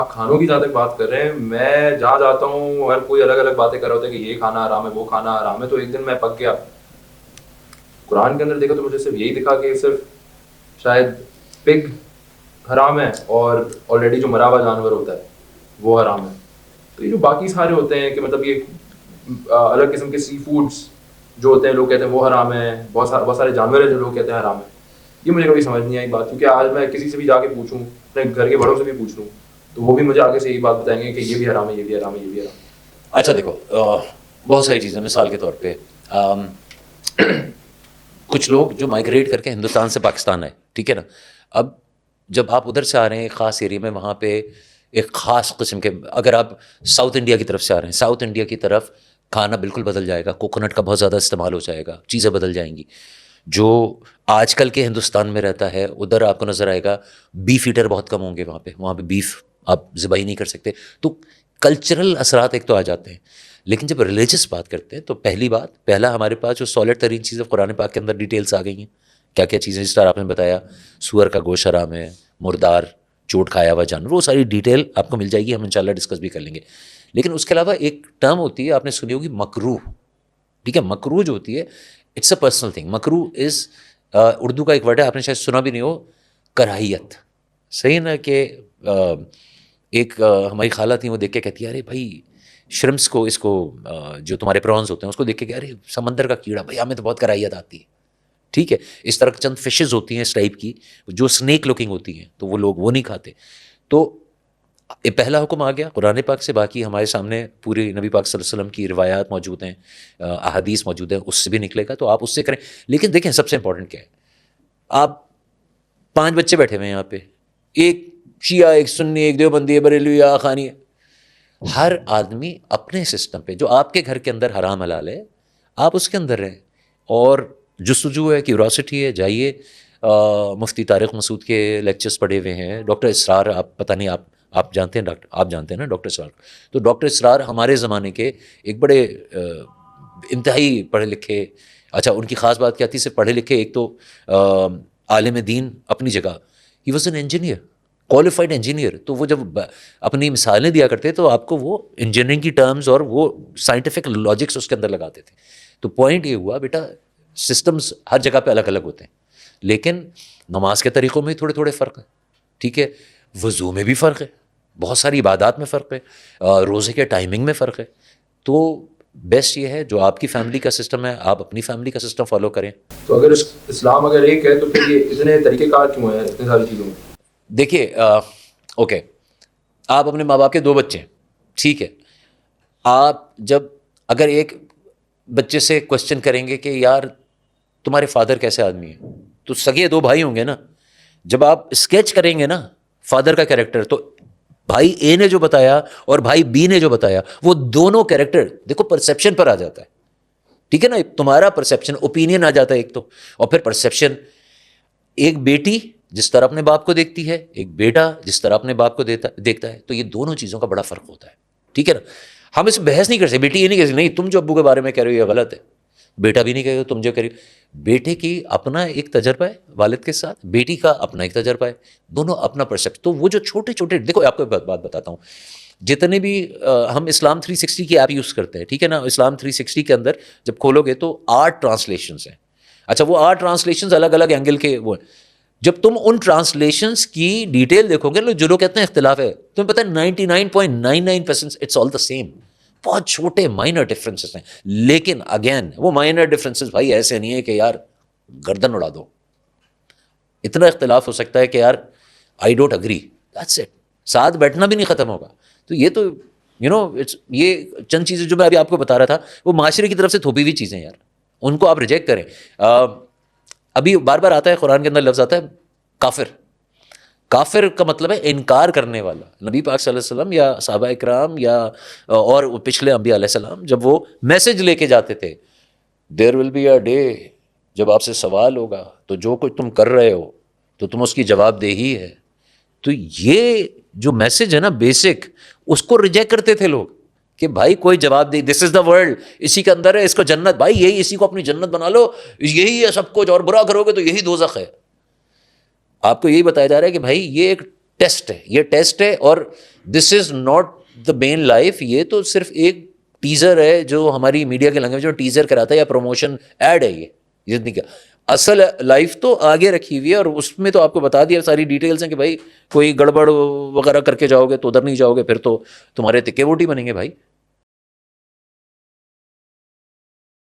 آپ کھانوں کی جہاں تک بات کر رہے ہیں، میں جہاں جاتا ہوں اگر کوئی الگ الگ باتیں کر رہا ہوتا ہے کہ یہ کھانا حرام ہے وہ کھانا حرام ہے، تو ایک دن میں پک گیا. قرآن کے اندر دیکھا تو مجھے صرف یہی دکھا کہ صرف شاید پگ حرام ہے اور آلریڈی جو مرا ہوا جانور ہوتا ہے وہ حرام ہے. تو یہ جو باقی سارے ہوتے ہیں کہ مطلب یہ الگ قسم کے سی فوڈس جو ہوتے ہیں لوگ کہتے ہیں وہ حرام ہیں، بہت سارے جانور ہیں جو لوگ کہتے ہیں حرام ہے. یہ مجھے کبھی سمجھ نہیں آئی بات، کیونکہ آج میں کسی سے بھی جا کے پوچھوں، اپنے گھر کے بڑوں سے بھی پوچھ لوں، تو وہ بھی مجھے آگے سے یہی بات بتائیں گے کہ یہ بھی حرام ہے، یہ بھی حرام ہے، یہ بھی حرام ہے. اچھا دیکھو، بہت ساری چیزیں مثال کے طور پہ کچھ لوگ جو مائگریٹ کر کے ہندوستان سے پاکستان آئے، ٹھیک ہے نا. اب جب آپ ادھر سے آ رہے ہیں ایک خاص ایریا میں، وہاں پہ ایک خاص قسم کے، اگر آپ ساؤتھ انڈیا کی طرف سے آ رہے ہیں، ساؤتھ انڈیا کی طرف کھانا بالکل بدل جائے گا، کوکونٹ کا بہت زیادہ استعمال ہو جائے گا، چیزیں بدل جائیں گی. جو آج کل کے ہندوستان میں رہتا ہے ادھر آپ کو نظر آئے گا بیف ایٹر بہت کم ہوں گے وہاں پہ بیف آپ ذبح ہی نہیں کر سکتے. تو کلچرل اثرات ایک تو آ جاتے ہیں. لیکن جب ریلیجس بات کرتے ہیں تو پہلا ہمارے پاس جو سالڈ ترین چیزیں قرآن پاک کے اندر ڈیٹیلس آ گئی ہیں. کیا کیا چیزیں، جس طرح آپ نے بتایا سور کا گوشت حرام ہے، مردار چوٹ کھایا ہوا جانور، وہ ساری ڈیٹیل آپ کو مل جائے گی، ہم انشاءاللہ ڈسکس بھی کر لیں گے. لیکن اس کے علاوہ ایک ٹرم ہوتی ہے، آپ نے سنی ہوگی، مکروہ. ٹھیک ہے، مکروہ جو ہوتی ہے اٹس اے پرسنل تھنگ. مکروہ از اردو کا ایک ورڈ ہے، آپ نے شاید سنا بھی نہیں ہو، کراہیت. صحیح نا کہ ایک ہماری خالہ تھیں، وہ دیکھ کے کہتی ہے ارے بھائی شرمس کو، اس کو جو تمہارے پرانس ہوتے ہیں اس کو دیکھ کے کہ ارے سمندر کا کیڑا، بھائی ہمیں تو بہت کراہیت آتی ہے. ٹھیک ہے، اس طرح چند فشز ہوتی ہیں اس ٹائپ کی جو اسنیک لوکنگ ہوتی ہیں، تو وہ لوگ وہ نہیں کھاتے. تو یہ پہلا حکم آ گیا قرآن پاک سے. باقی ہمارے سامنے پوری نبی پاک صلی اللہ علیہ وسلم کی روایات موجود ہیں، احادیث موجود ہیں، اس سے بھی نکلے گا تو آپ اس سے کریں. لیکن دیکھیں سب سے امپورٹنٹ کیا ہے، آپ 5 بچے بیٹھے ہوئے ہیں یہاں پہ، ایک شیعہ، ایک سنی، ایک دیوبندی، بریلوی، آخانی. ہر آدمی اپنے سسٹم پہ جو آپ کے گھر کے اندر حرام حلال ہے آپ اس کے اندر رہیں. اور جستجو ہے، کیوریاسٹی ہے، جائیے. مفتی طارق مسعود کے لیکچرز پڑھے ہوئے ہیں. ڈاکٹر اسرار، آپ پتہ نہیں آپ جانتے ہیں آپ جانتے ہیں نا ڈاکٹر اسرار. تو ڈاکٹر اسرار ہمارے زمانے کے ایک بڑے انتہائی پڑھے لکھے، اچھا ان کی خاص بات کیا تھی، صرف پڑھے لکھے، ایک تو عالم دین اپنی جگہ، he was an engineer, qualified engineer. تو وہ جب اپنی مثالیں دیا کرتے تو آپ کو وہ انجینئرنگ کی ٹرمز اور وہ سائنٹیفک لاجکس اس کے اندر لگاتے تھے. تو پوائنٹ یہ ہوا بیٹا، سسٹمز ہر جگہ پہ الگ الگ ہوتے ہیں، لیکن نماز کے طریقوں میں تھوڑے تھوڑے فرق ہے. ٹھیک ہے، وضو میں بھی فرق ہے، بہت ساری عبادات میں فرق ہے، روزے کے ٹائمنگ میں فرق ہے. تو بیسٹ یہ ہے جو آپ کی فیملی کا سسٹم ہے آپ اپنی فیملی کا سسٹم فالو کریں. تو اگر اسلام اگر ایک ہے تو پھر یہ اتنے طریقہ کار کیوں ہیں اتنی ساری چیزوں میں؟ دیکھیے اوکے، آپ اپنے ماں باپ کے 2 بچے ہیں، ٹھیک ہے. آپ جب اگر ایک بچے سے کوشچن کریں گے کہ یار تمہارے فادر کیسے آدمی ہیں، تو سگے 2 بھائی ہوں گے نا. جب آپ اسکیچ کریں گے نا فادر کا کیریکٹر، تو بھائی اے نے جو بتایا اور بھائی بی نے جو بتایا، وہ دونوں کیریکٹر دیکھو پرسیپشن پر آ جاتا ہے. ٹھیک ہے نا، تمہارا پرسیپشن، اوپینین آ جاتا ہے ایک تو، اور پھر پرسیپشن. ایک بیٹی جس طرح اپنے باپ کو دیکھتی ہے، ایک بیٹا جس طرح اپنے باپ کو دیکھتا ہے، تو یہ دونوں چیزوں کا بڑا فرق ہوتا ہے. ٹھیک ہے نا، ہم اس میں بحث نہیں کر سکتے. بیٹی یہ نہیں کہہ سکتی نہیں تم جو ابو کے بارے میں کہہ رہے ہو یہ غلط ہے، بیٹا بھی نہیں کہے گا تم جو کہہ رہی ہو. بیٹے کی اپنا ایک تجربہ ہے والد کے ساتھ، بیٹی کا اپنا ایک تجربہ ہے، دونوں اپنا پرسیپشن. تو وہ جو چھوٹے چھوٹے، دیکھو آپ کو بات بتاتا ہوں، جتنے بھی ہم اسلام 360 کی ایپ یوز کرتے ہیں، ٹھیک ہے نا، اسلام 360 کے اندر جب کھولو گے تو 8 ٹرانسلیشنز ہیں. اچھا، وہ 8 ٹرانسلیشنز الگ الگ اینگل کے وہ ہیں. جب تم ان ٹرانسلیشنز کی ڈیٹیل دیکھو گے، جو لوگ کہتے ہیں اختلاف ہے، تمہیں پتہ ہے 99.99% اٹس آل دا سیم. بہت چھوٹے مائنر ڈفرینسز ہیں، لیکن اگین وہ مائنر ڈفرینسز بھائی ایسے نہیں ہے کہ یار گردن اڑا دو. اتنا اختلاف ہو سکتا ہے کہ یار I don't agree, that's it, ساتھ بیٹھنا بھی نہیں ختم ہوگا. تو یہ تو یہ چند چیزیں جو میں ابھی آپ کو بتا رہا تھا وہ معاشرے کی طرف سے تھوپی ہوئی چیزیں یار، ان کو آپ ریجیکٹ کریں. ابھی بار بار آتا ہے قرآن کے اندر لفظ آتا ہے کافر. کافر کا مطلب ہے انکار کرنے والا. نبی پاک صلی اللہ علیہ وسلم یا صحابہ اکرام یا اور پچھلے انبیاء علیہ السلام جب وہ میسج لے کے جاتے تھے، دیر ول بی اے ڈے جب آپ سے سوال ہوگا تو جو کچھ تم کر رہے ہو تو تم اس کی جواب دہی ہے. تو یہ جو میسج ہے نا بیسک، اس کو ریجیکٹ کرتے تھے لوگ کہ بھائی کوئی جواب دے، دس از دا ورلڈ، اسی کے اندر ہے، اس کو جنت، بھائی یہی اسی کو اپنی جنت بنا لو، یہی ہے سب کچھ، اور برا کرو گے تو یہی دوزخ ہے. آپ کو یہی بتایا جا رہا ہے کہ بھائی یہ ایک ٹیسٹ ہے, یہ ٹیسٹ ہے, اور دس is not the main life. یہ تو صرف ایک ٹیزر ہے جو ہماری میڈیا کے لینگویج میں ٹیزر کراتا ہے یا پروموشن ایڈ ہے. یہ زندگی کا اصل لائف تو آگے رکھی ہوئی ہے, اور اس میں تو آپ کو بتا دیا ساری ڈیٹیلز ہیں کہ بھائی کوئی گڑبڑ وغیرہ کر کے جاؤ گے تو ادھر نہیں جاؤ گے, پھر تو تمہارے تکے ووٹی بنیں گے بھائی.